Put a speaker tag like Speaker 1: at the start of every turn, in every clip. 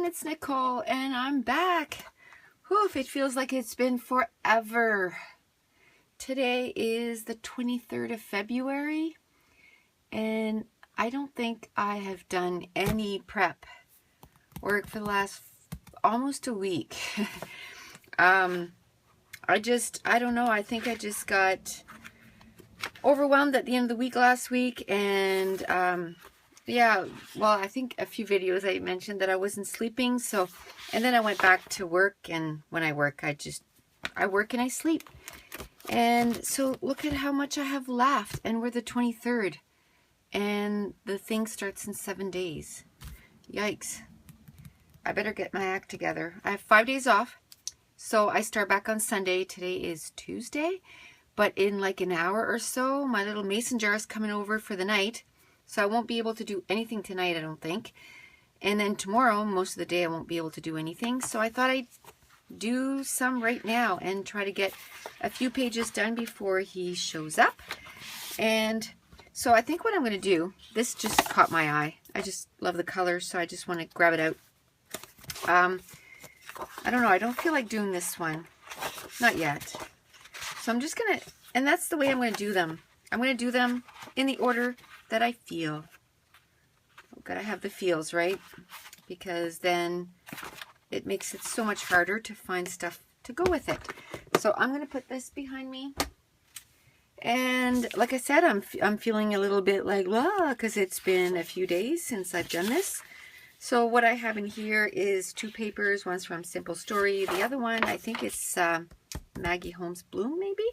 Speaker 1: everyone, it's Nicole and I'm back. Whew, it feels like it's been forever. Today is the 23rd of February and I don't think I have done any prep work for the last almost a week. I don't know, I think I just got overwhelmed at the end of the week last week, and yeah, well, I think a few videos I mentioned that I wasn't sleeping, so, and then I went back to work, and when I work, I work and I sleep. And so look at how much I have left, and we're the 23rd, and the thing starts in 7 days. Yikes. I better get my act together. I have 5 days off, so I start back on Sunday. Today is Tuesday, but in like an hour or so, my little mason jar is coming over for the night. So I won't be able to do anything tonight, I don't think. And then tomorrow, most of the day, I won't be able to do anything. So I thought I'd do some right now and try to get a few pages done before he shows up. And so I think what I'm going to do, this just caught my eye. I just love the color, so I just want to grab it out. I don't know, I don't feel like doing this one. Not yet. So I'm just going to, and that's the way I'm going to do them. I'm going to do them in the order that I feel. I've got to have the feels, right? Because then it makes it so much harder to find stuff to go with it. So I'm going to put this behind me. And like I said, I'm feeling a little bit like, blah, because it's been a few days since I've done this. So what I have in here is 2 papers. One's from Simple Story. The other one, I think it's Maggie Holmes Bloom, maybe.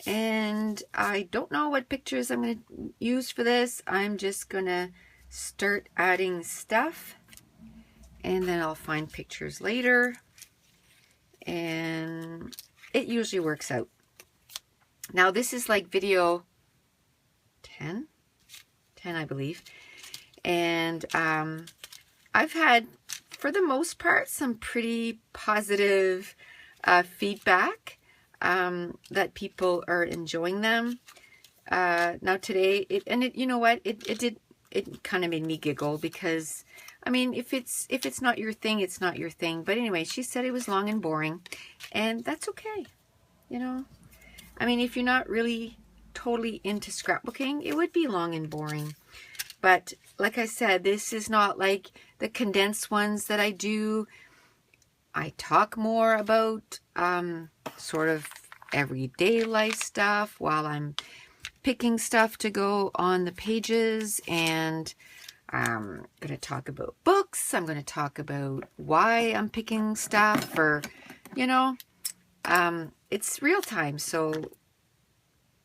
Speaker 1: And I don't know what pictures I'm going to use for this. I'm just going to start adding stuff, and then I'll find pictures later, and it usually works out. Now this is like video 10 I believe, and I've had, for the most part, some pretty positive feedback. That people are enjoying them. Now today, you know what, it kind of made me giggle, because I mean, if it's not your thing, it's not your thing. But anyway, she said it was long and boring, and that's okay. You know, I mean, if you're not really totally into scrapbooking, it would be long and boring. But like I said, this is not like the condensed ones that I do. I talk more about sort of everyday life stuff while I'm picking stuff to go on the pages, and I'm going to talk about books. I'm going to talk about why I'm picking stuff, or, you know, it's real time, so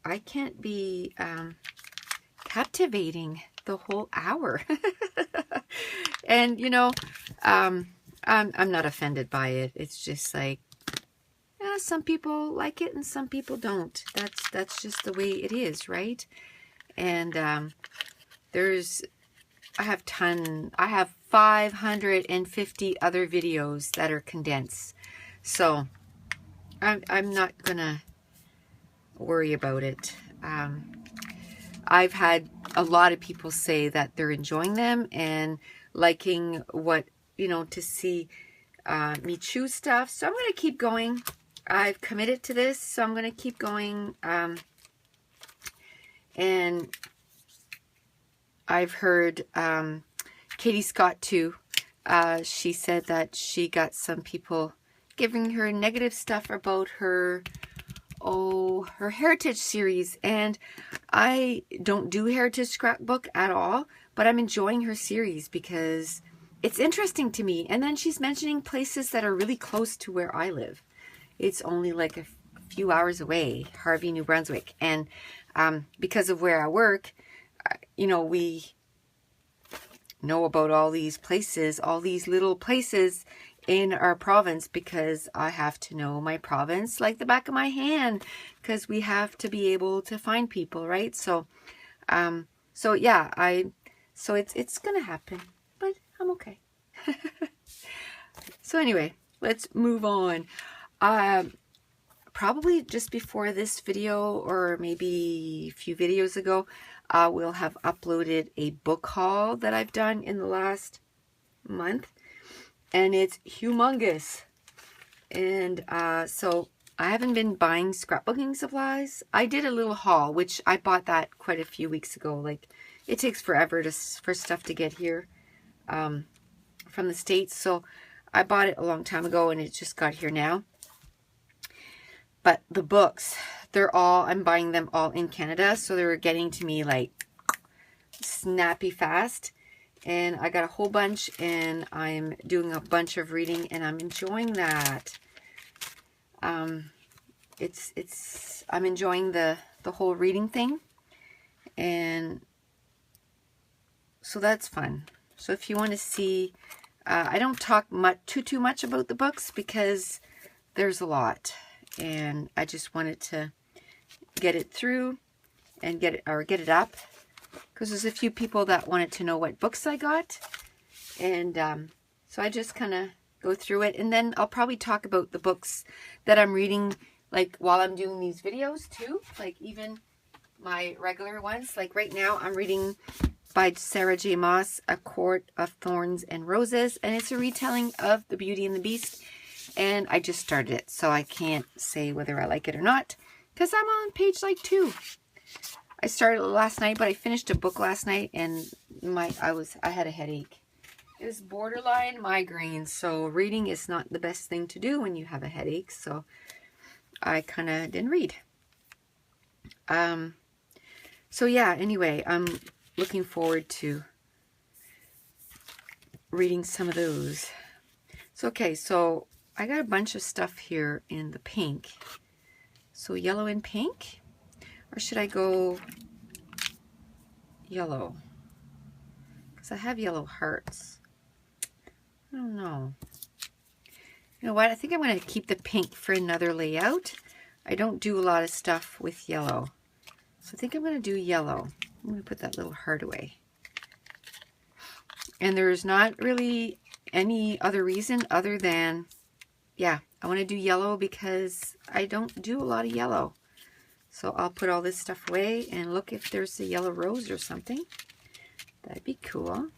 Speaker 1: I can't be captivating the whole hour. And, you know, I'm not offended by it. It's just like, yeah, some people like it and some people don't. That's just the way it is, right? And I have 550 other videos that are condensed. So I'm not gonna worry about it. I've had a lot of people say that they're enjoying them and liking what, you know, to see me choose stuff. So I'm going to keep going. I've committed to this, so I'm going to keep going. And I've heard Katie Scott too. She said that she got some people giving her negative stuff about her heritage series, and I don't do heritage scrapbook at all, but I'm enjoying her series because it's interesting to me. And then she's mentioning places that are really close to where I live. It's only like a few hours away, Harvey, New Brunswick. And because of where I work, you know, we know about all these places, all these little places in our province, because I have to know my province like the back of my hand, because we have to be able to find people, right? So, so yeah, so it's gonna happen, but I'm okay. So anyway, let's move on. Probably just before this video, or maybe a few videos ago, we'll have uploaded a book haul that I've done in the last month. and it's humongous. And so I haven't been buying scrapbooking supplies. I did a little haul, which I bought that quite a few weeks ago. Like, it takes forever for stuff to get here from the States. So I bought it a long time ago, and it just got here now. But the books, I'm buying them all in Canada. So they're getting to me like snappy fast. And I got a whole bunch, and I'm doing a bunch of reading, and I'm enjoying that. I'm enjoying the whole reading thing, and so that's fun. So if you want to see, I don't talk too much about the books because there's a lot, and I just wanted to get it through and get it up, because there's a few people that wanted to know what books I got, and so I just kind of go through it, and then I'll probably talk about the books that I'm reading, like while I'm doing these videos too, like even my regular ones. Like right now I'm reading by Sarah J. Maas, A Court of Thorns and Roses, and it's a retelling of The Beauty and the Beast, and I just started it, so I can't say whether I like it or not, because I'm on page like 2. I started it last night, but I finished a book last night, and I had a headache. It was borderline migraine, so reading is not the best thing to do when you have a headache, so I kind of didn't read. So yeah, anyway, I'm looking forward to reading some of those. So okay, so I got a bunch of stuff here in the pink. So yellow and pink, or should I go yellow? Because I have yellow hearts. I don't know. You know what? I think I'm going to keep the pink for another layout. I don't do a lot of stuff with yellow. So I think I'm going to do yellow. I'm going to put that little heart away. And there's not really any other reason other than, yeah, I want to do yellow because I don't do a lot of yellow. So I'll put all this stuff away and look if there's a yellow rose or something. That'd be cool.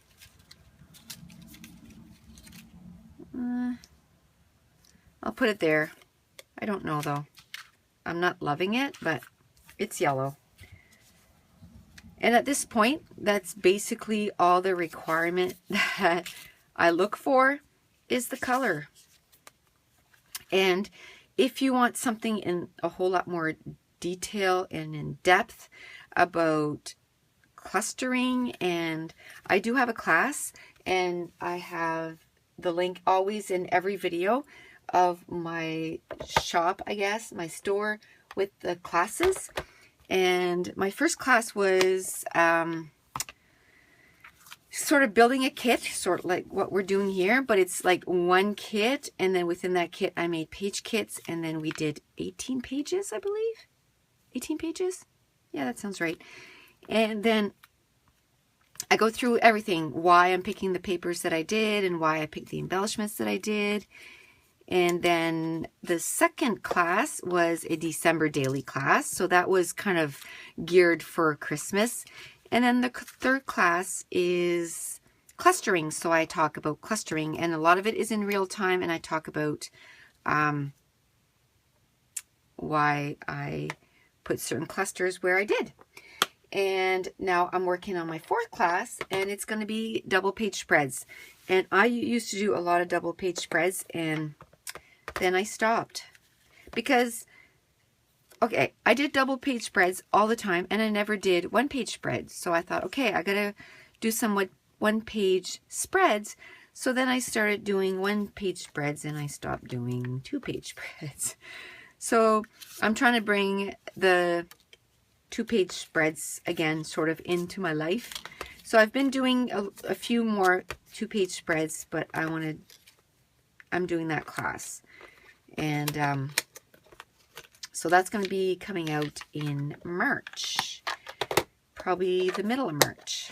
Speaker 1: I'll put it there. I don't know though. I'm not loving it, but it's yellow. And at this point, that's basically all the requirement that I look for is the color. And if you want something in a whole lot more detail and in depth about clustering, and I do have a class, and I have the link always in every video of my shop, I guess, my store with the classes. And my first class was sort of building a kit, sort of like what we're doing here, but it's like one kit, and then within that kit I made page kits, and then we did 18 pages, I believe. 18 pages? Yeah, that sounds right. And then I go through everything, why I'm picking the papers that I did and why I picked the embellishments that I did. And then the second class was a December daily class, so that was kind of geared for Christmas. And then the third class is clustering, so I talk about clustering, and a lot of it is in real time, and I talk about why I put certain clusters where I did. And now I'm working on my fourth class, and it's going to be double page spreads. And I used to do a lot of double page spreads, and then I stopped because, okay, I did double page spreads all the time, and I never did one page spreads. So I thought, okay, I gotta do some one page spreads. So then I started doing one page spreads, and I stopped doing 2 page spreads. So I'm trying to bring the 2 page spreads again sort of into my life. So I've been doing a few more 2 page spreads, but I'm doing that class. And so that's going to be coming out in March, probably the middle of March.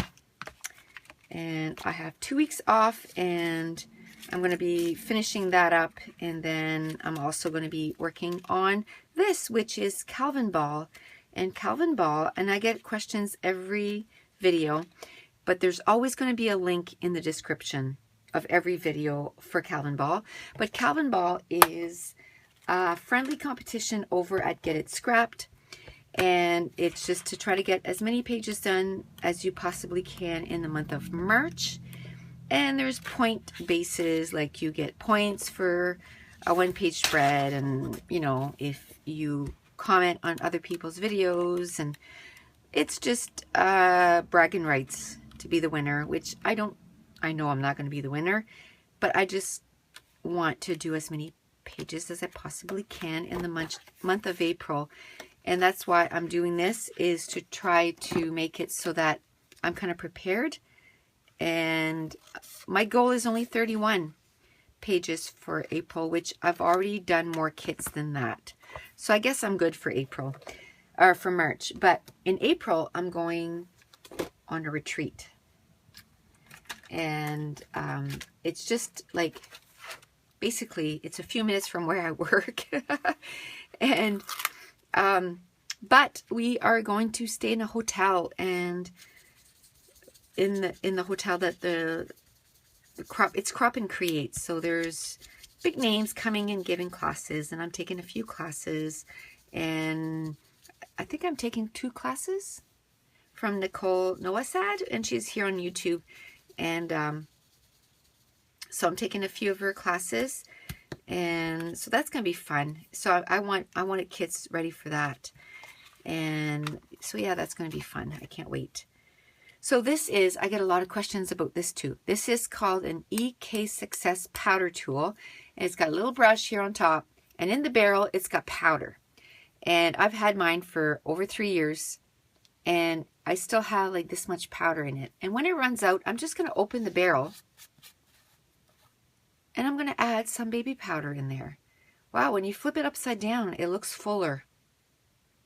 Speaker 1: And I have 2 weeks off, and I'm going to be finishing that up, and then I'm also going to be working on this, which is Calvinball. And Calvinball, and I get questions every video, but there's always going to be a link in the description. of every video for Calvinball. But Calvinball is a friendly competition over at Get It Scrapped. And it's just to try to get as many pages done as you possibly can in the month of March. And there's point bases, like you get points for a one-page spread, and you know, if you comment on other people's videos, and it's just bragging rights to be the winner, which I know I'm not going to be the winner, but I just want to do as many pages as I possibly can in the month of April. And that's why I'm doing this, is to try to make it so that I'm kind of prepared. And my goal is only 31 pages for April, which I've already done more kits than that. So I guess I'm good for April, or for March. But in April, I'm going on a retreat. And it's just like, basically, it's a few minutes from where I work. And, but we are going to stay in a hotel, and in the hotel that it's Crop and Create. So there's big names coming and giving classes, and I'm taking a few classes, and I think I'm taking 2 classes from Nicole Noasad, and she's here on YouTube. And so I'm taking a few of her classes, and so that's gonna be fun. So I wanted kids ready for that, and so yeah, that's gonna be fun. I can't wait. So this is, I get a lot of questions about this too. This is called an EK Success powder tool, and it's got a little brush here on top, and in the barrel it's got powder. And I've had mine for over 3 years, and I still have like this much powder in it. And when it runs out, I'm just going to open the barrel, and I'm going to add some baby powder in there. Wow, when you flip it upside down, it looks fuller.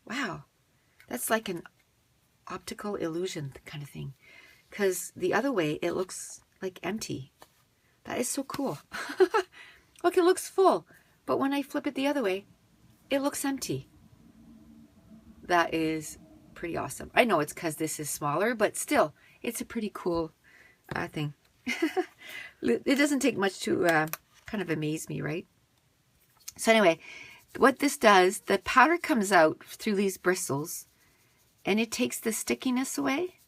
Speaker 1: Wow, that's like an optical illusion kind of thing, because the other way it looks like empty. That is so cool. Look, it looks full, but when I flip it the other way, it looks empty. That is pretty awesome. I know it's because this is smaller, but still, it's a pretty cool thing. It doesn't take much to kind of amaze me, right? So anyway, what this does, the powder comes out through these bristles, and it takes the stickiness away.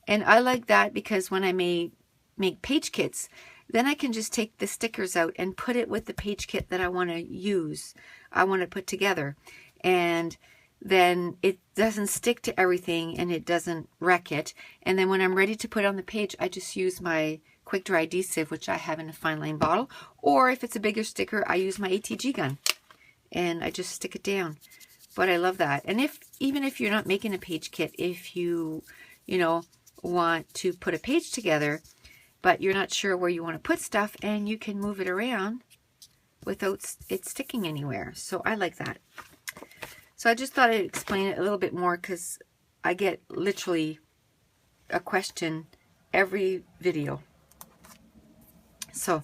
Speaker 1: And I like that, because when I make page kits, then I can just take the stickers out and put it with the page kit that I want to use, I want to put together. And then it doesn't stick to everything, and it doesn't wreck it. And then when I'm ready to put it on the page, I just use my quick dry adhesive, which I have in a fine line bottle. Or if it's a bigger sticker, I use my ATG gun, and I just stick it down. But I love that. And even if you're not making a page kit, if you want to put a page together, but you're not sure where you want to put stuff, and you can move it around without it sticking anywhere. So I like that. So I just thought I'd explain it a little bit more, because I get literally a question every video. So,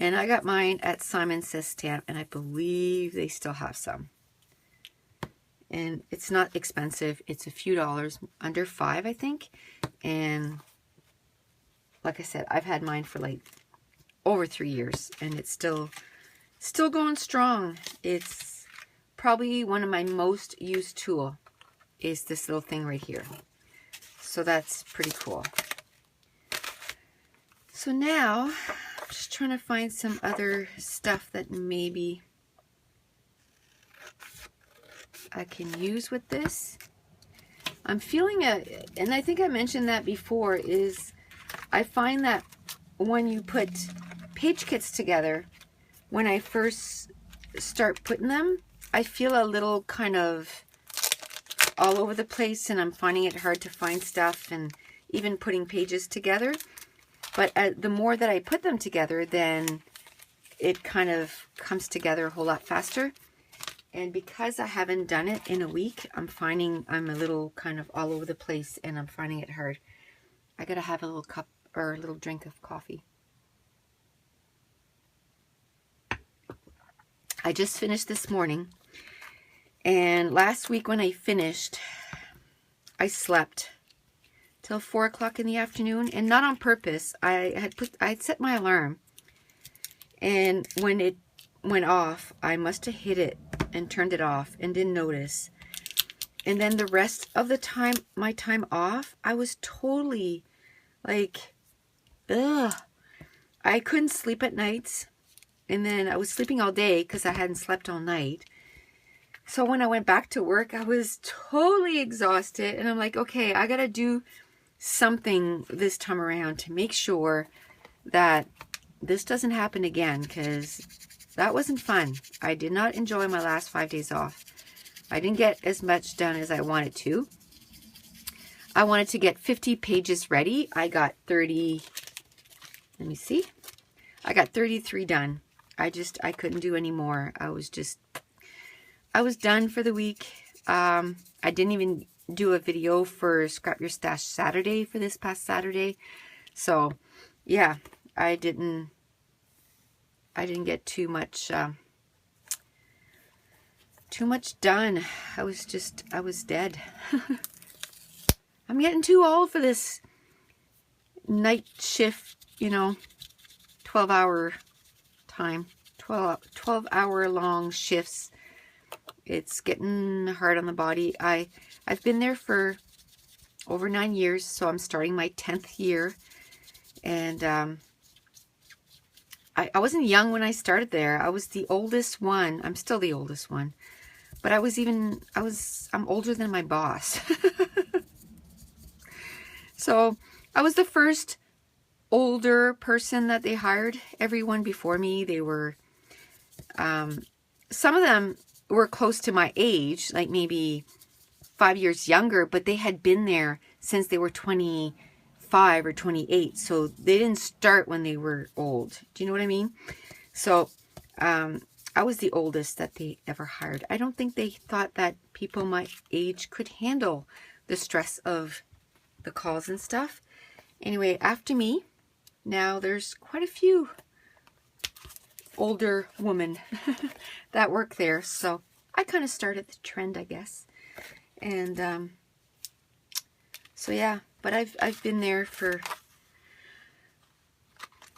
Speaker 1: and I got mine at Simon Says Stamp, and I believe they still have some. And it's not expensive. It's a few dollars, under $5, I think. And like I said, I've had mine for like over 3 years, and it's still going strong. It's probably one of my most used tool is this little thing right here. So that's pretty cool. So now I'm just trying to find some other stuff that maybe I can use with this. I'm feeling and I think I mentioned that before, is I find that when you put page kits together, when I first start putting them, I feel a little kind of all over the place, and I'm finding it hard to find stuff, and even putting pages together. But the more that I put them together, then it kind of comes together a whole lot faster. And because I haven't done it in a week, I'm finding I'm a little kind of all over the place, and I'm finding it hard. I gotta have a little cup or a little drink of coffee. I just finished this morning, and last week when I finished, I slept till 4 o'clock in the afternoon, and not on purpose. I'd set my alarm, and when it went off, I must have hit it and turned it off and didn't notice. And then the rest of the time, my time off, I was totally like, ugh. I couldn't sleep at nights, and then I was sleeping all day because I hadn't slept all night. So when I went back to work, I was totally exhausted, and I'm like, okay, I gotta do something this time around to make sure that this doesn't happen again, because that wasn't fun. I did not enjoy my last 5 days off. I didn't get as much done as I wanted to. I wanted to get 50 pages ready. I got 30, let me see. I got 33 done. I couldn't do any more. I was done for the week. I didn't even do a video for Scrap Your Stash Saturday for this past Saturday. So, yeah, I didn't get too much done. I was dead. I'm getting too old for this night shift, 12-hour time, 12-hour long shifts. It's getting hard on the body. I've been there for over 9 years, so I'm starting my 10th year. And I wasn't young when I started there. I was the oldest one. I'm still the oldest one. But I'm older than my boss. So I was the first older person that they hired. Everyone before me, they were, some of them were close to my age, like maybe 5 years younger, but they had been there since they were 25 or 28. So they didn't start when they were old. Do you know what I mean? So I was the oldest that they ever hired. I don't think they thought that people my age could handle the stress of the calls and stuff. Anyway, after me, now there's quite a few older women that work there. So I kind of started the trend, I guess. And so yeah, but I've been there for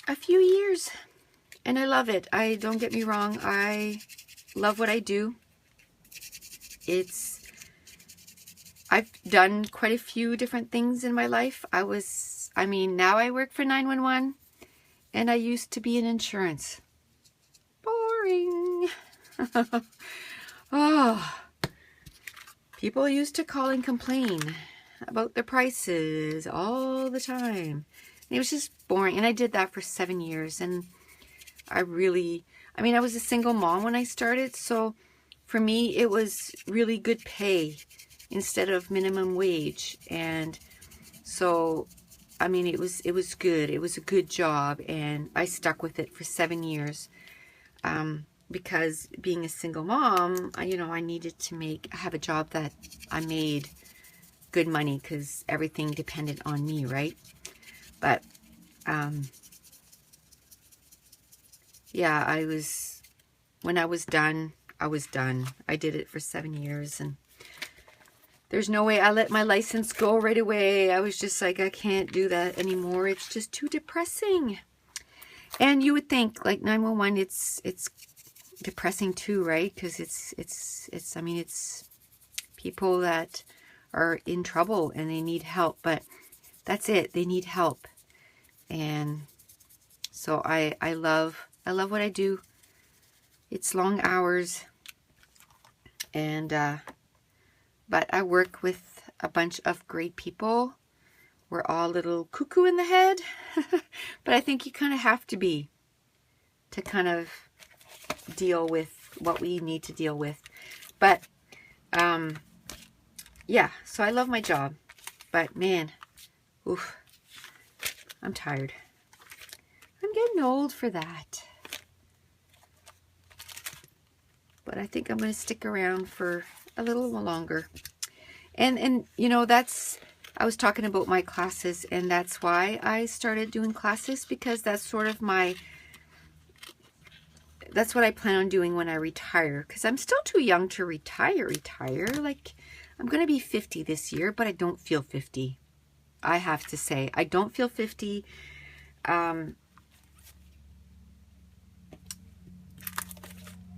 Speaker 1: a few years, and I love it. Don't get me wrong, I love what I do. I've done quite a few different things in my life. Now I work for 911, and I used to be in insurance. Boring. Oh, people used to call and complain about the prices all the time. And it was just boring. And I did that for 7 years. And I was a single mom when I started. So for me, it was really good pay instead of minimum wage. And so, it was good. It was a good job. And I stuck with it for 7 years. Because being a single mom, I needed to have a job that I made good money, because everything depended on me, right? But, yeah, when I was done, I was done. I did it for 7 years, and there's no way I let my license go right away. I was just like, I can't do that anymore. It's just too depressing. And you would think, like 911, it's depressing too, right? Because it's people that are in trouble and they need help. But that's it. They need help. And so I love what I do. It's long hours, and but I work with a bunch of great people. We're all a little cuckoo in the head, but I think you kind of have to be to kind of deal with what we need to deal with. But yeah, so I love my job, but man, oof, I'm tired. I'm getting old for that. But I think I'm going to stick around for a little longer. And I was talking about my classes, and that's why I started doing classes, because that's sort of that's what I plan on doing when I retire, because I'm still too young to retire. Like, I'm going to be 50 this year, but I don't feel 50. I have to say. I don't feel 50.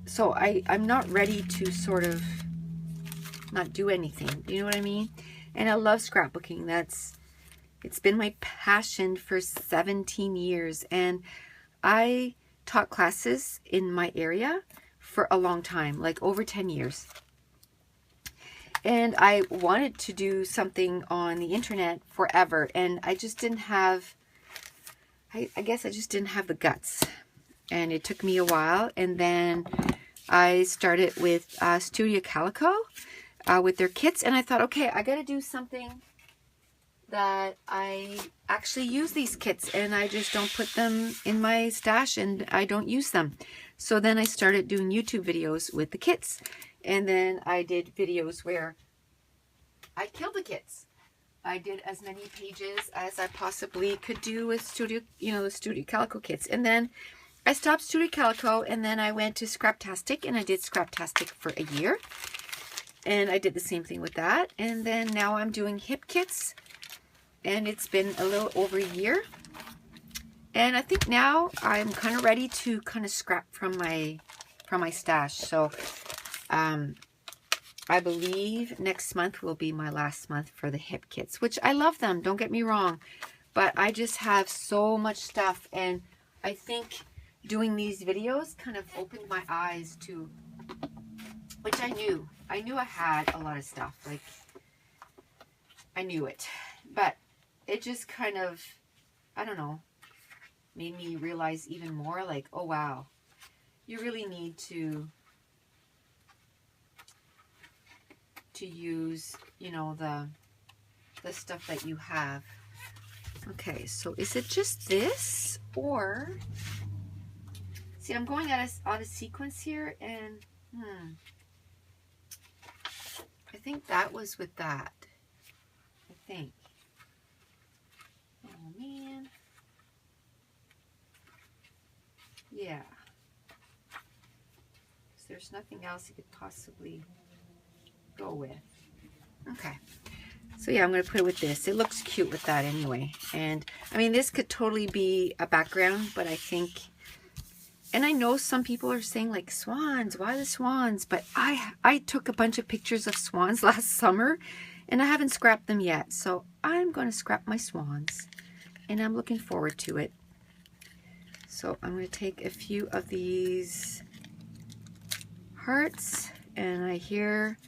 Speaker 1: So I'm not ready to sort of not do anything. You know what I mean? And I love scrapbooking. It's been my passion for 17 years. And I taught classes in my area for a long time, like over 10 years. And I wanted to do something on the internet forever. And I just didn't have, I guess I just didn't have the guts. And it took me a while. And then I started with Studio Calico with their kits. And I thought, okay, I got to do something that I actually use these kits. And I just don't put them in my stash and I don't use them. So then I started doing YouTube videos with the kits. And then I did videos where I killed the kits. I did as many pages as I possibly could do with Studio, the Studio Calico kits. And then I stopped Studio Calico and then I went to Scraptastic and I did Scraptastic for a year. And I did the same thing with that. And then now I'm doing hip kits and it's been a little over a year. And I think now I'm kind of ready to kind of scrap from my stash. So I believe next month will be my last month for the hip kits, which I love them, don't get me wrong. But I just have so much stuff, and I think doing these videos kind of opened my eyes to, which I knew. I knew I had a lot of stuff, like, I knew it. But it just kind of, I don't know, made me realize even more, like, oh wow, you really need to use, the stuff that you have. Okay, so is it just this, or see, I'm going out of sequence here, and I think that was with that. I think. Oh man. Yeah. There's nothing else you could possibly go with. Okay, so yeah, I'm going to put it with this. It looks cute with that anyway. And I mean, this could totally be a background, but I think, and I know some people are saying like, swans, why the swans? But I took a bunch of pictures of swans last summer and I haven't scrapped them yet. So I'm going to scrap my swans and I'm looking forward to it. So I'm going to take a few of these hearts, and I hear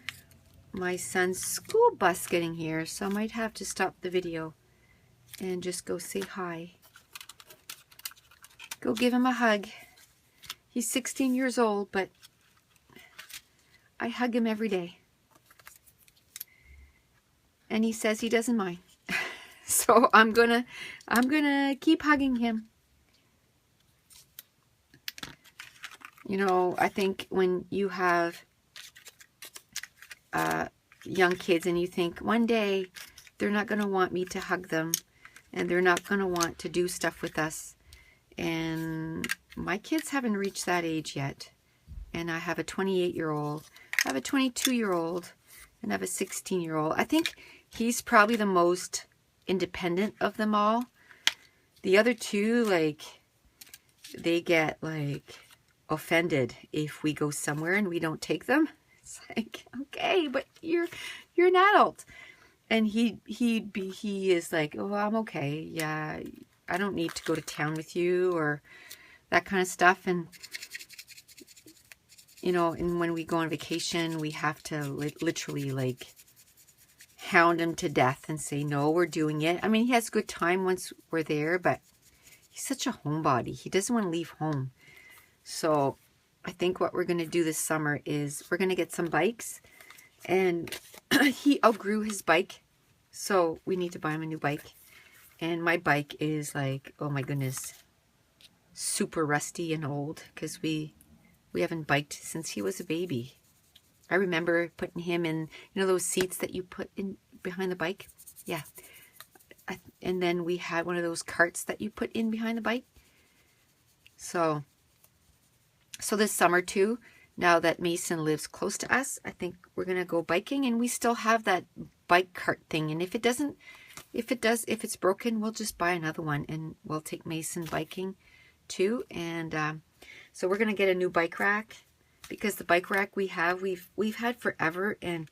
Speaker 1: my son's school bus getting here, so I might have to stop the video and just go say hi. Go give him a hug. He's 16 years old, but I hug him every day. And he says he doesn't mind. So I'm gonna keep hugging him. I think when you have young kids and you think one day they're not going to want me to hug them and they're not going to want to do stuff with us, and my kids haven't reached that age yet, and I have a 28-year-old, I have a 22-year-old, and I have a 16-year-old. I think he's probably the most independent of them all. The other two, like, they get like offended if we go somewhere and we don't take them. It's like, okay, but you're an adult. And he is like, oh, I'm okay. Yeah, I don't need to go to town with you or that kind of stuff. And and when we go on vacation, we have to literally like hound him to death and say, no, we're doing it. I mean, he has a good time once we're there, but he's such a homebody. He doesn't want to leave home. So I think what we're going to do this summer is we're going to get some bikes, and he outgrew his bike, so we need to buy him a new bike. And my bike is like, oh my goodness, super rusty and old, because we haven't biked since he was a baby. I remember putting him in, those seats that you put in behind the bike. Yeah. And then we had one of those carts that you put in behind the bike. So this summer too, now that Mason lives close to us, I think we're going to go biking, and we still have that bike cart thing. And if it doesn't if it's broken, we'll just buy another one, and we'll take Mason biking too. And so we're gonna get a new bike rack, because the bike rack we've had forever, and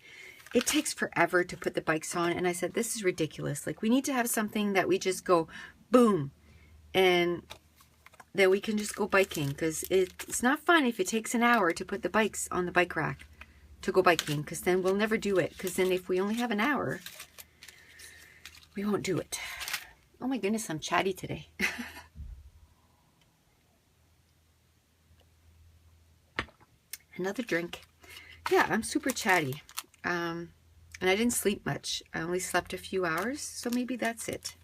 Speaker 1: it takes forever to put the bikes on. And I said, this is ridiculous. Like, we need to have something that we just go boom, and then we can just go biking, because it's not fun if it takes an hour to put the bikes on the bike rack to go biking, because then we'll never do it. Because then if we only have an hour, we won't do it. Oh my goodness, I'm chatty today. Another drink. Yeah, I'm super chatty. And I didn't sleep much. I only slept a few hours, so maybe that's it.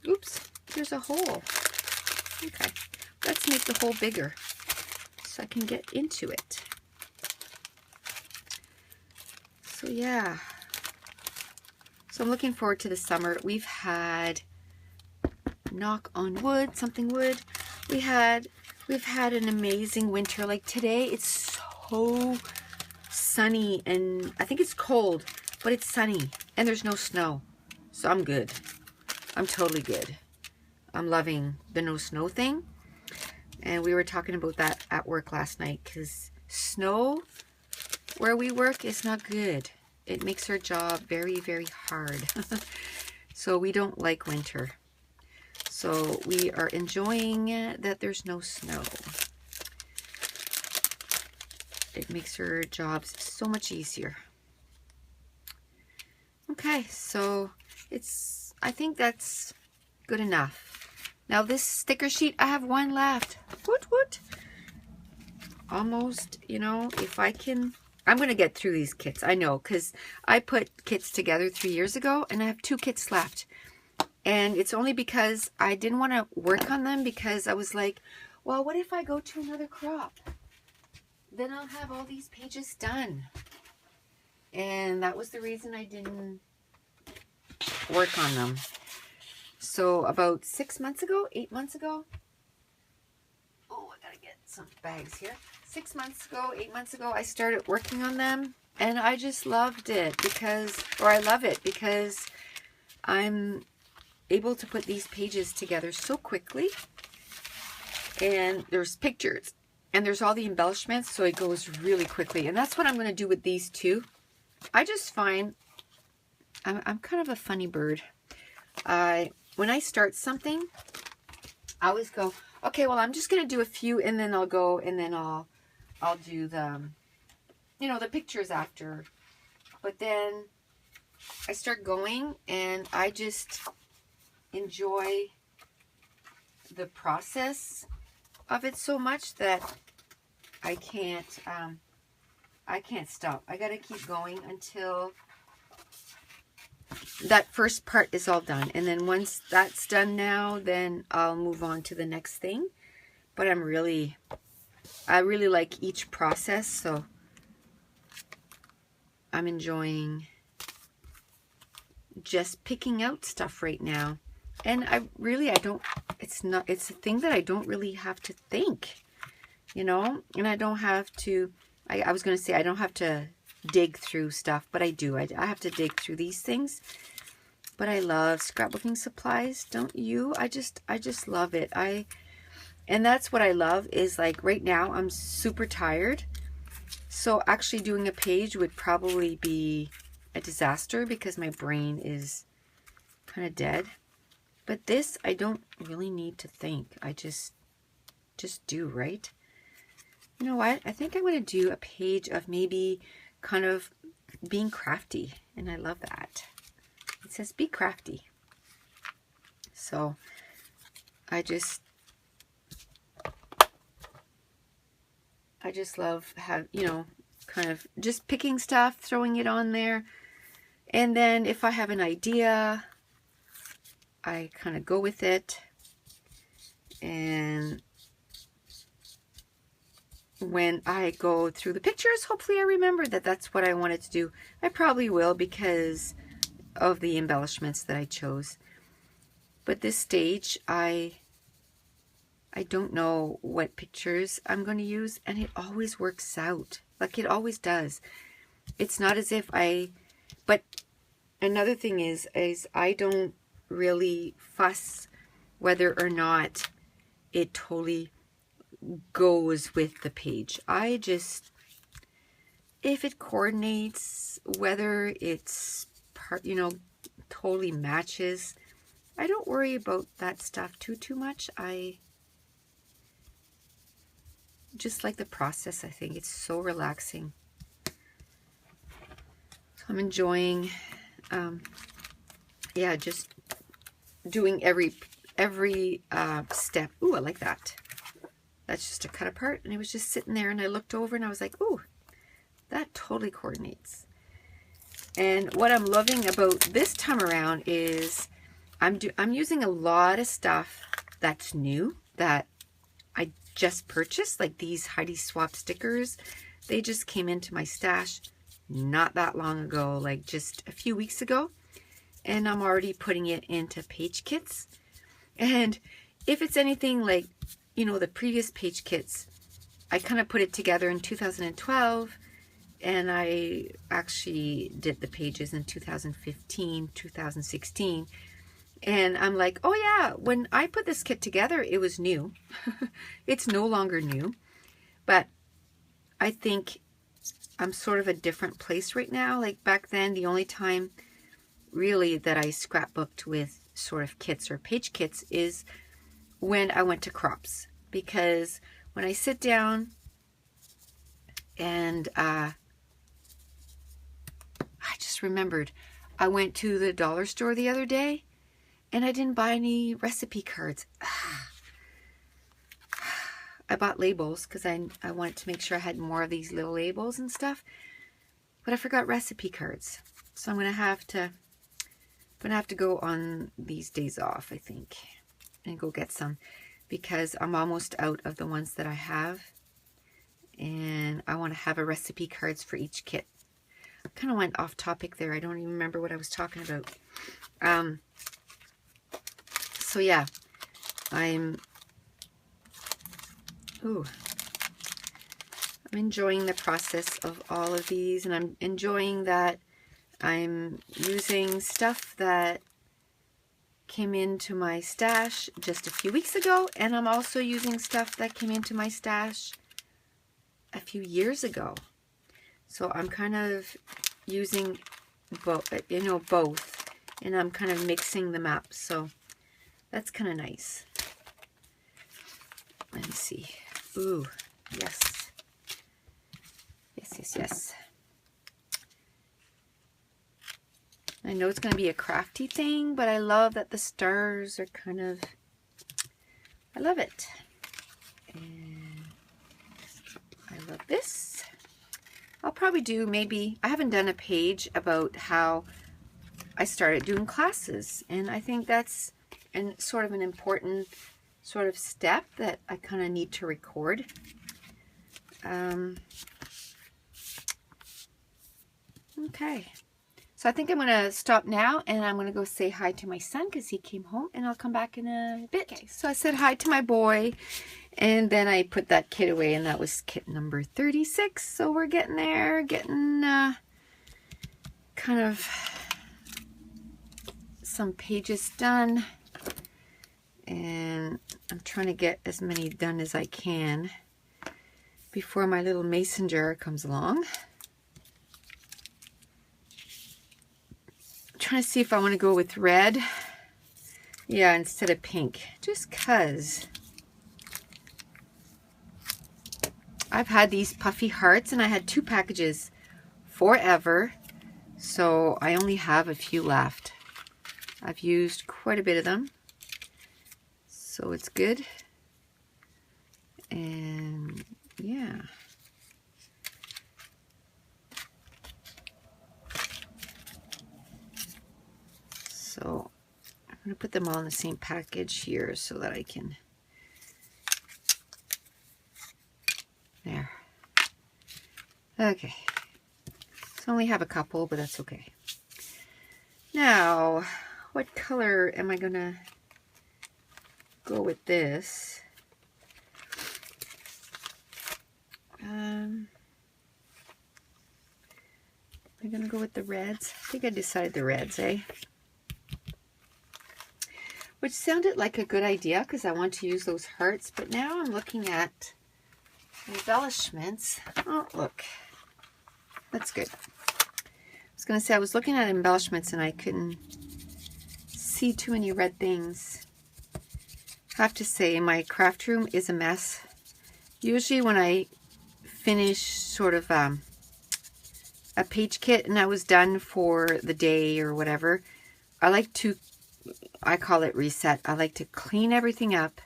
Speaker 1: Oops, there's a hole. Okay, let's make the hole bigger so I can get into it. So yeah. So I'm looking forward to the summer. We've had, knock on wood, something wood, we've had an amazing winter. Like today, it's so sunny, and I think it's cold, but it's sunny, and there's no snow. So I'm good. I'm totally good. I'm loving the no snow thing. And we were talking about that at work last night, because snow where we work is not good. It makes our job very, very hard. So we don't like winter. So we are enjoying that there's no snow. It makes our jobs so much easier. Okay, so I think that's good enough. Now this sticker sheet, I have one left. Woot woot. Almost, you know, if I can, I'm going to get through these kits. I know, because I put kits together 3 years ago, and I have 2 kits left. And it's only because I didn't want to work on them, because I was like, well, what if I go to another crop? Then I'll have all these pages done. And that was the reason I didn't work on them. So about 6 months ago, 8 months ago, oh, I gotta get some bags here. 6 months ago, 8 months ago, I started working on them, and I just loved it I love it because I'm able to put these pages together so quickly, and there's pictures, and there's all the embellishments, so it goes really quickly. And that's what I'm going to do with these too. I just find I'm kind of a funny bird. When I start something, I always go, okay, well, I'm just going to do a few, and then I'll go, and then I'll do the, you know, the pictures after. But then I start going, and I just enjoy the process of it so much that I can't stop. I got to keep going until that first part is all done. And then once that's done now, then I'll move on to the next thing. But I really like each process, so I'm enjoying just picking out stuff right now. And it's a thing that I don't really have to think, you know, and I don't have to, I was going to say I don't have to dig through stuff, but I do. I have to dig through these things. But I love scrapbooking supplies, don't you? I just love it. And that's what I love, is like right now I'm super tired. So actually doing a page would probably be a disaster, because my brain is kind of dead. But this, I don't really need to think. I just do, right? You know what? I think I'm going to do a page of maybe kind of being crafty. And I love that. It says be crafty. So I just love kind of just picking stuff, throwing it on there. And then if I have an idea, I kind of go with it. And when I go through the pictures, hopefully I remember that that's what I wanted to do. I probably will, because of the embellishments that I chose. But this stage, I don't know what pictures I'm going to use, and it always works out. Like, it always does. It's not as if another thing is I don't really fuss whether or not it totally goes with the page. I just, if it coordinates, whether it's part, you know, totally matches, I don't worry about that stuff too much. I just like the process. I think it's so relaxing. So I'm enjoying, yeah, just doing every step. Ooh, I like that. That's just a cut apart, and it was just sitting there, and I looked over and I was like, ooh, that totally coordinates. And what I'm loving about this time around is I'm using a lot of stuff that's new that I just purchased, like these Heidi Swap stickers. They just came into my stash not that long ago, like just a few weeks ago, and I'm already putting it into page kits. And if it's anything like, you know, the previous page kits, I kind of put it together in 2012, and I actually did the pages in 2015, 2016. And I'm like, oh yeah, when I put this kit together, it was new. It's no longer new. But I think I'm sort of a different place right now. Like back then, the only time really that I scrapbooked with sort of kits or page kits is when I went to crops. Because when I sit down and I just remembered I went to the dollar store the other day and I didn't buy any recipe cards. I bought labels because I wanted to make sure I had more of these little labels and stuff, but I forgot recipe cards. So I'm gonna have to go on these days off, I think, and go get some, because I'm almost out of the ones that I have, and I want to have a recipe cards for each kit. I kind of went off topic there. I don't even remember what I was talking about. So yeah, I'm enjoying the process of all of these, and I'm enjoying that I'm using stuff that came into my stash just a few weeks ago, and I'm also using stuff that came into my stash a few years ago. So I'm kind of using both, both, and I'm kind of mixing them up. So that's kind of nice. Let me see. Ooh, yes. Yes. I know it's going to be a crafty thing, but I love that the stars are kind of, I love it. And I love this. I'll probably do, maybe, I haven't done a page about how I started doing classes, and I think that's sort of an important sort of step that I kind of need to record. Okay, so I think I'm going to stop now, and I'm going to go say hi to my son because he came home, and I'll come back in a bit. Okay, so I said hi to my boy, and then I put that kit away, and that was kit number 36. So we're getting there, getting kind of some pages done, and I'm trying to get as many done as I can before my little mason jar comes along. I'm trying to see if I want to go with red, yeah, instead of pink, just cause I've had these puffy hearts, and I had 2 packages forever, so I only have a few left. I've used quite a bit of them, so it's good. And yeah, so I'm going to put them all in the same package here so that I can, there. Okay, so I only have a couple, but that's okay. Now, what color am I going to go with this? I'm going to go with the reds. I think I decided the reds, eh? Which sounded like a good idea because I want to use those hearts. But now I'm looking at embellishments. Oh, look. That's good. I was going to say I was looking at embellishments and I couldn't see too many red things. I have to say my craft room is a mess. Usually when I finish sort of a page kit and I was done for the day or whatever, I call it reset. I like to clean everything up,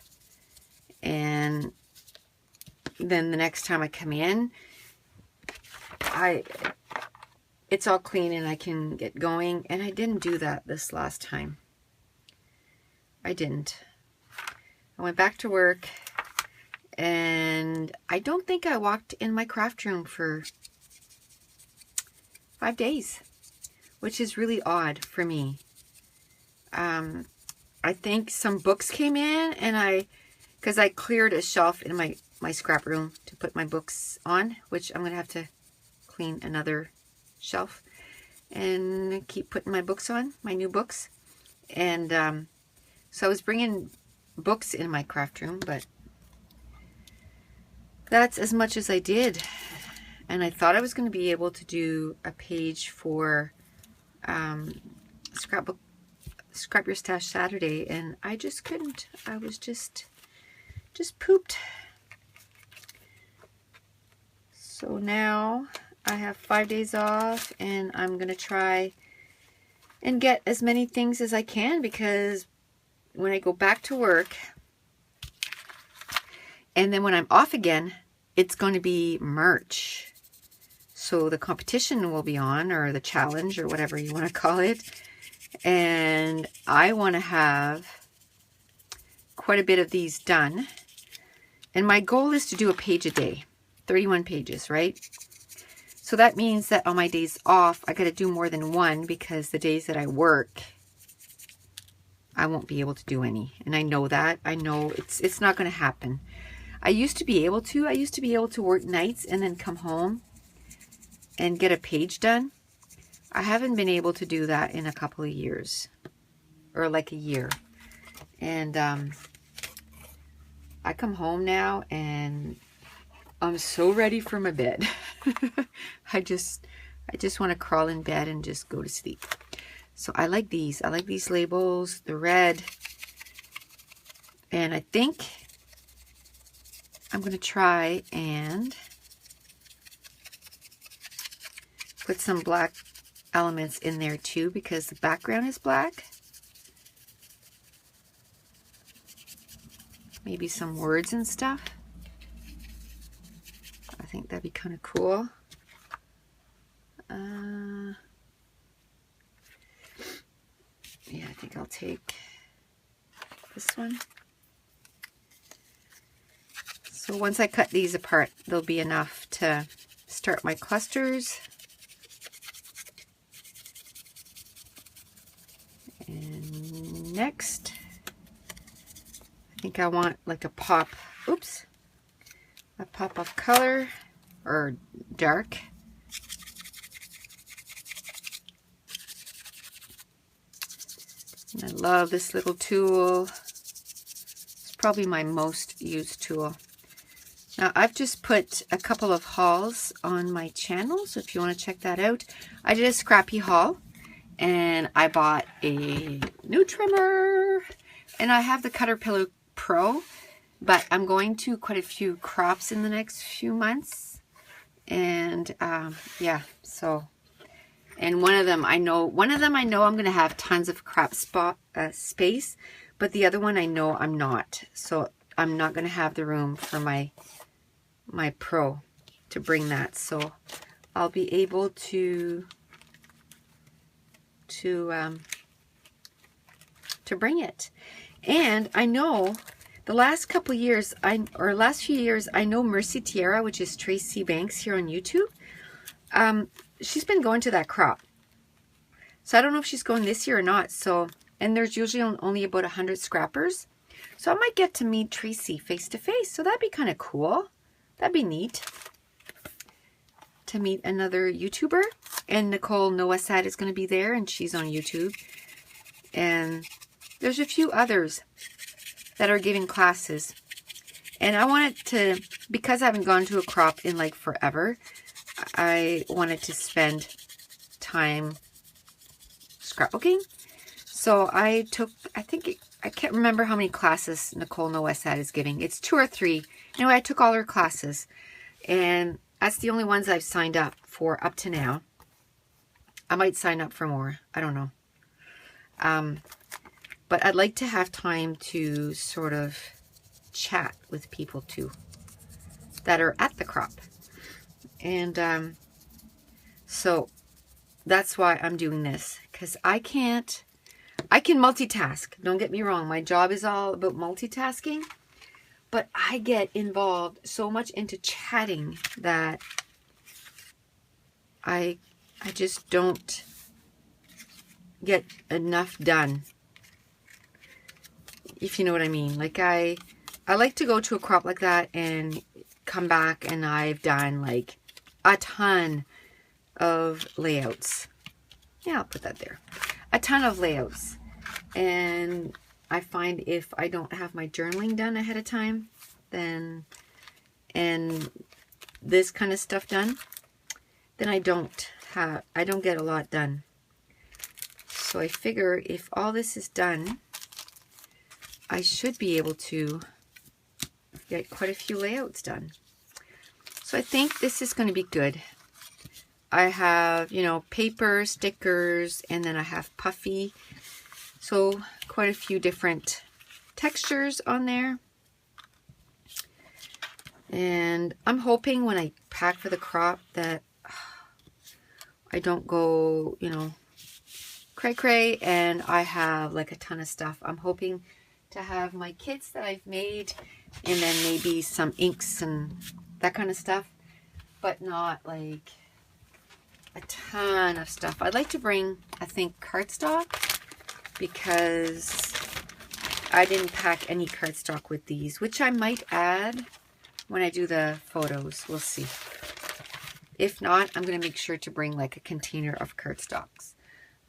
Speaker 1: and then the next time I come in, it's all clean and I can get going. And I didn't do that this last time. I didn't. I went back to work and I don't think I walked in my craft room for 5 days, which is really odd for me. I think some books came in and because I cleared a shelf in my scrap room to put my books on, which I'm going to have to clean another shelf and keep putting my books on, my new books. And so I was bringing books in my craft room, but that's as much as I did. And I thought I was going to be able to do a page for Scrap Your Stash Saturday, and I just couldn't. I was just pooped. So now I have 5 days off, and I'm going to try and get as many things as I can, because when I go back to work, and then when I'm off again, it's going to be merch. So the competition will be on, or the challenge, or whatever you want to call it. And I want to have quite a bit of these done. And my goal is to do a page a day. 31 pages, right? So that means that on my days off, I got to do more than one, because the days that I work, I won't be able to do any. And I know that. I know it's not going to happen. I used to be able to. I used to be able to work nights and then come home and get a page done. I haven't been able to do that in a couple of years, or like a year. And I come home now and I'm so ready for my bed. I just want to crawl in bed and just go to sleep. So I like these. I like these labels, the red. And I think I'm going to try and put some black elements in there too, because the background is black. Maybe some words and stuff. I think that'd be kind of cool. Yeah, I think I'll take this one. So once I cut these apart, there'll be enough to start my clusters. And next, I think I want like a pop, a pop of color, or dark. And I love this little tool. It's probably my most used tool. Now I've just put a couple of hauls on my channel, so if you want to check that out. I did a scrappy haul. And I bought a new trimmer, and I have the Caterpillar Pro, but I'm going to quite a few crops in the next few months. And yeah, so, and one of them I know I'm going to have tons of crop space, but the other one I know I'm not. So I'm not going to have the room for my Pro to bring that. So I'll be able to bring it. And I know the last couple years, last few years, I know Mercy Tierra, which is Tracy Banks here on YouTube. She's been going to that crop. So I don't know if she's going this year or not. So, and there's usually only about 100 scrappers. So I might get to meet Tracy face to face. So that'd be kind of cool. That'd be neat. to meet another YouTuber, and Nicole Noasad is going to be there, and she's on YouTube. And there's a few others that are giving classes. And I wanted to, because I haven't gone to a crop in like forever, I wanted to spend time scrapbooking. So I took, I can't remember how many classes Nicole Noasad is giving. It's 2 or 3. Anyway, I took all her classes. And that's the only ones I've signed up for up to now. I might sign up for more. I don't know. But I'd like to have time to sort of chat with people too that are at the crop. And so that's why I'm doing this, because I can multitask. Don't get me wrong. My job is all about multitasking, but I get involved so much into chatting that I just don't get enough done, if you know what I mean. Like I like to go to a crop like that and come back and I've done like a ton of layouts. Yeah, I'll put that there. A ton of layouts. And I find if I don't have my journaling done ahead of time, then, and this kind of stuff done, then I don't get a lot done. So I figure if all this is done, I should be able to get quite a few layouts done. So I think this is going to be good. I have, you know, paper, stickers, and then I have puffy. So quite a few different textures on there. And I'm hoping when I pack for the crop that I don't go, you know, cray and I have like a ton of stuff. I'm hoping to have my kits that I've made and then maybe some inks and that kind of stuff, but not like a ton of stuff. I'd like to bring, I think, cardstock, because I didn't pack any cardstock with these, which I might add when I do the photos. We'll see. If not, I'm going to make sure to bring like a container of cardstocks.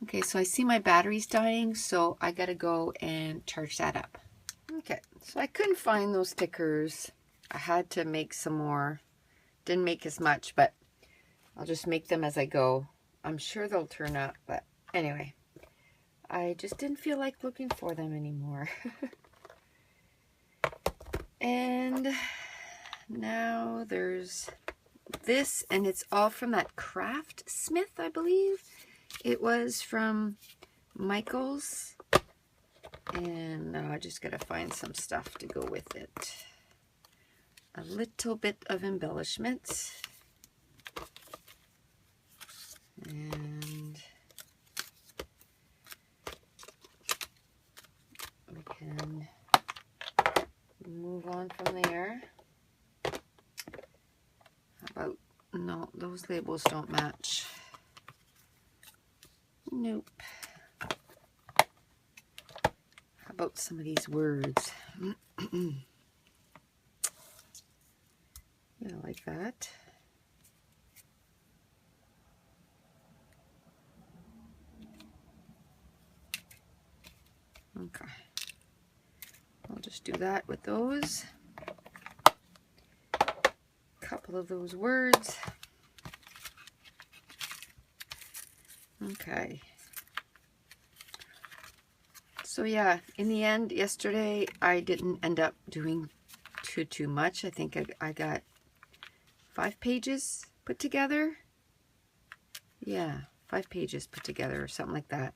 Speaker 1: Okay, so I see my battery's dying, so I got to go and charge that up. Okay, so I couldn't find those stickers. I had to make some more. Didn't make as much, but I'll just make them as I go. I'm sure they'll turn up, but anyway. I just didn't feel like looking for them anymore. And now there's this, and it's all from that Craft Smith, I believe. It was from Michael's. And now I just gotta find some stuff to go with it. A little bit of embellishment. And we can move on from there. How about, no, those labels don't match. Nope. How about some of these words? Yeah, like that. Okay. I'll just do that with those. A couple of those words. Okay. So yeah, in the end, yesterday, I didn't end up doing too much. I think I got 5 pages put together. Yeah, 5 pages put together or something like that.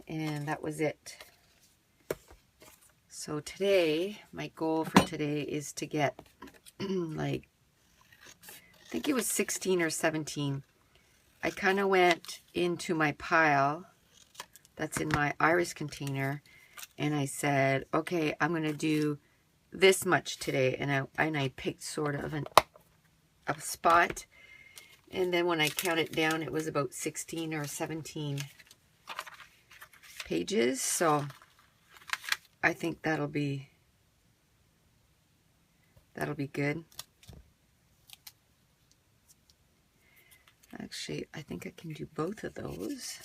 Speaker 1: And that was it. So today, my goal for today is to get like, I think it was 16 or 17. I kind of went into my pile that's in my iris container, and I said, okay, I'm going to do this much today. And I picked sort of a spot. And then when I counted down, it was about 16 or 17 pages. So I think that'll be good. Actually, I think I can do both of those.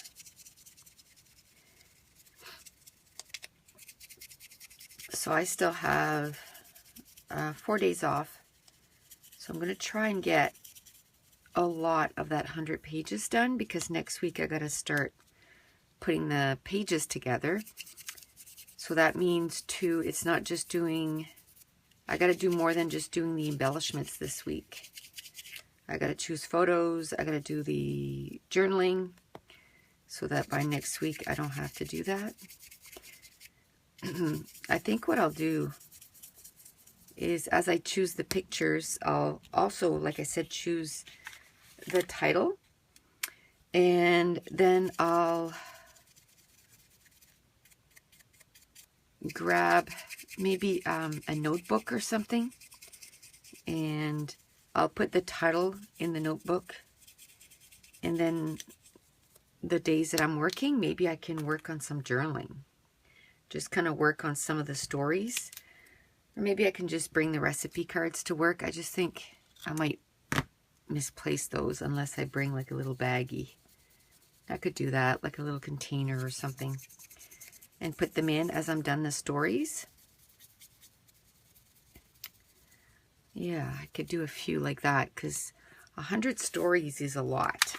Speaker 1: So I still have 4 days off. So I'm going to try and get a lot of that 100 pages done, because next week I got to start putting the pages together. So that means too, it's not just doing, I got to do more than just doing the embellishments this week. I got to choose photos. I got to do the journaling so that by next week I don't have to do that. I think what I'll do is, as I choose the pictures, I'll also, like I said, choose the title, and then I'll grab maybe a notebook or something, and I'll put the title in the notebook, and then the days that I'm working, maybe I can work on some journaling. Just kind of work on some of the stories. Or maybe I can just bring the recipe cards to work. I just think I might misplace those unless I bring like a little baggie. I could do that, like a little container or something, and put them in as I'm done the stories. Yeah, I could do a few like that, because 100 stories is a lot.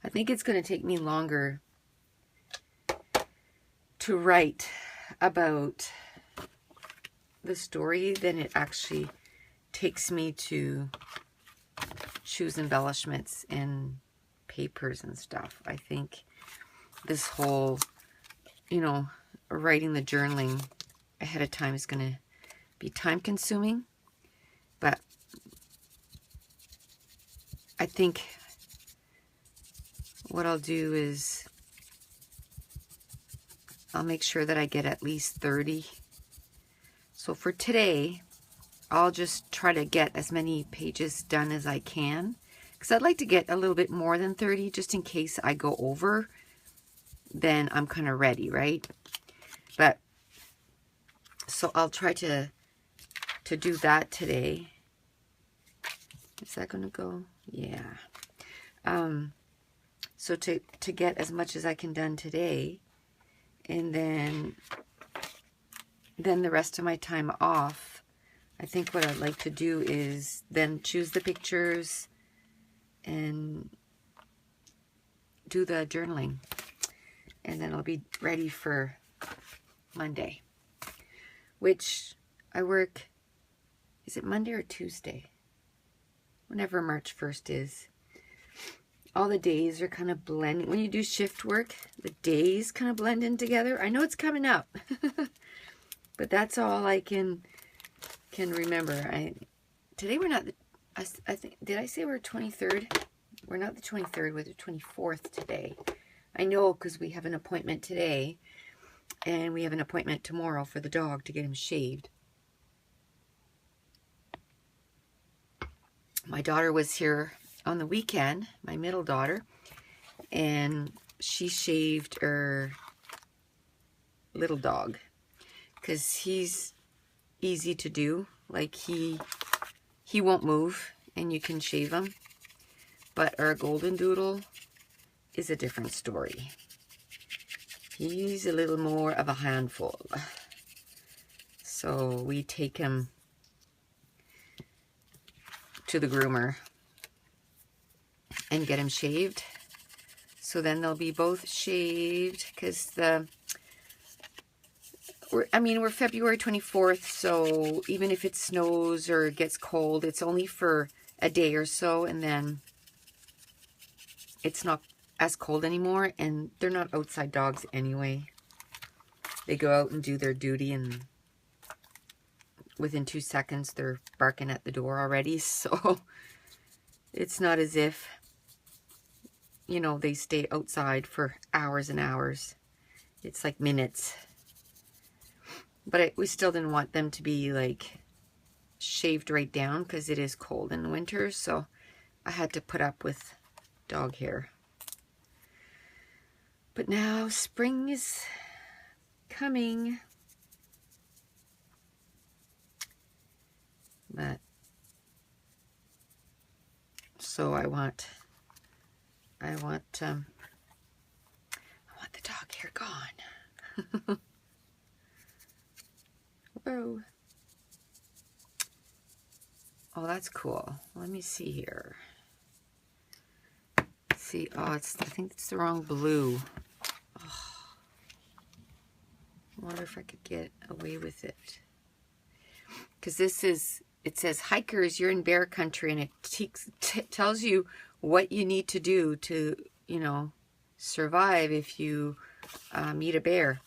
Speaker 1: I think it's going to take me longer to write about the story than it actually takes me to choose embellishments and papers and stuff. I think this whole, you know, writing the journaling ahead of time is going to be time consuming. But I think what I'll do is I'll make sure that I get at least 30. So for today, I'll just try to get as many pages done as I can, because I'd like to get a little bit more than 30, just in case I go over, then I'm kind of ready, right? But so I'll try to do that today. Is that going to go? Yeah. So to get as much as I can done today, and then the rest of my time off, I think what I'd like to do is then choose the pictures and do the journaling, and then I'll be ready for Monday, which I work, is it Monday or Tuesday? Whenever March 1st is. All the days are kind of blending. When you do shift work, the days kind of blend in together. I know it's coming up, but that's all I can remember. Today we're not, I think, did I say we're 23rd? We're not the 23rd, we're the 24th today. I know, because we have an appointment today, and we have an appointment tomorrow for the dog to get him shaved. My daughter was here on the weekend, my middle daughter, and she shaved her little dog, because he's easy to do. Like, he won't move, and you can shave him. But our golden doodle is a different story. He's a little more of a handful. So we take him to the groomer and get him shaved. So then they'll be both shaved, because we're February 24th, so even if it snows or gets cold, it's only for a day or so, and then it's not as cold anymore, and they're not outside dogs anyway. They go out and do their duty, and within 2 seconds they're barking at the door already. So it's not as if, you know, they stay outside for hours and hours. It's like minutes. But we still didn't want them to be like shaved right down, because it is cold in the winter, so I had to put up with dog hair. But now spring is coming. But so I want I want the dog hair gone. Whoa. Oh, that's cool. Let me see here. See, oh, I think it's the wrong blue. Oh. I wonder if I could get away with it. Because it says, hikers, you're in bear country, and it tells you what you need to do to, you know, survive if you meet a bear.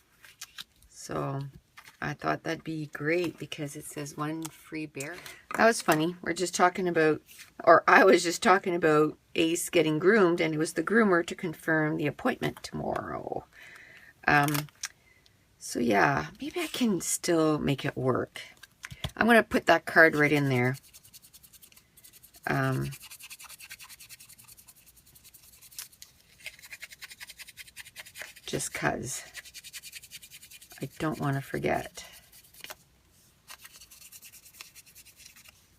Speaker 1: So I thought that'd be great because it says 1 free bear. That was funny. We're just talking about, or I was just talking about Ace getting groomed, and it was the groomer to confirm the appointment tomorrow. So yeah, maybe I can still make it work. I'm going to put that card right in there. Just 'cause I don't want to forget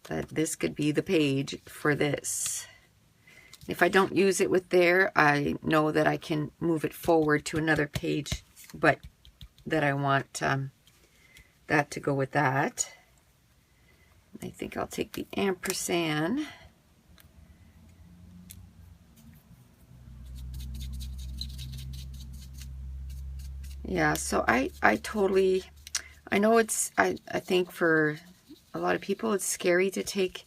Speaker 1: that this could be the page for this. If I don't use it with there, I know that I can move it forward to another page, but that I want that to go with that. I think I'll take the ampersand. Yeah, so I totally, I know it's, I think for a lot of people it's scary to take,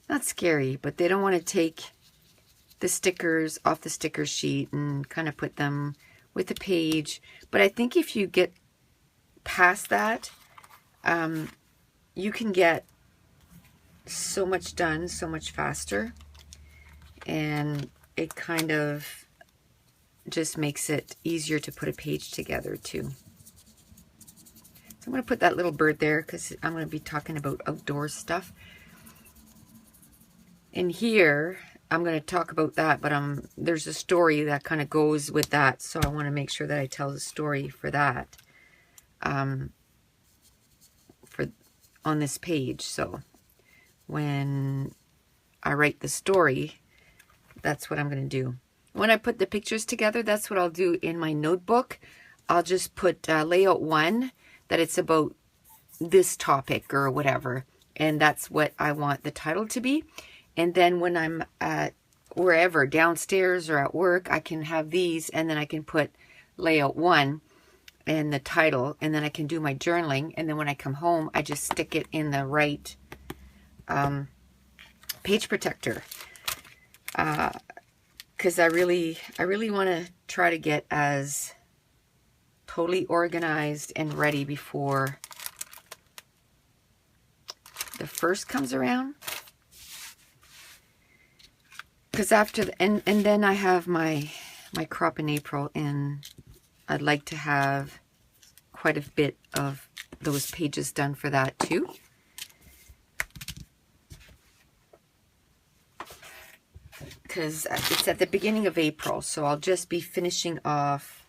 Speaker 1: not scary, but they don't want to take the stickers off the sticker sheet and kind of put them with the page. But I think if you get past that, you can get so much done so much faster, and it kind of just makes it easier to put a page together too. So I'm going to put that little bird there because I'm going to be talking about outdoor stuff. And here I'm going to talk about that, but there's a story that kind of goes with that, so I want to make sure that I tell the story for that on this page. So when I write the story, that's what I'm going to do. When I put the pictures together, that's what I'll do in my notebook. I'll just put layout 1, that it's about this topic or whatever, and that's what I want the title to be. And then when I'm at wherever, downstairs or at work, I can have these, and then I can put layout 1 and the title, and then I can do my journaling, and then when I come home, I just stick it in the right page protector. Because I really want to try to get as totally organized and ready before the 1st comes around. Because after and then I have my crop in April, and I'd like to have quite a bit of those pages done for that too. Because it's at the beginning of April, so I'll just be finishing off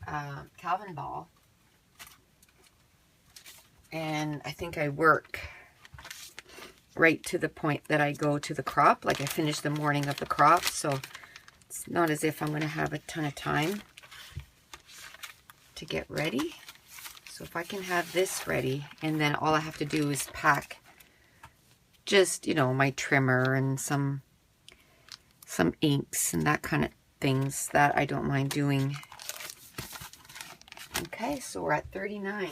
Speaker 1: Calvinball. And I think I work right to the point that I go to the crop, like I finish the morning of the crop, so it's not as if I'm going to have a ton of time to get ready. So if I can have this ready, and then all I have to do is pack just, you know, my trimmer and some inks and that kind of things that I don't mind doing. Okay, so we're at 39.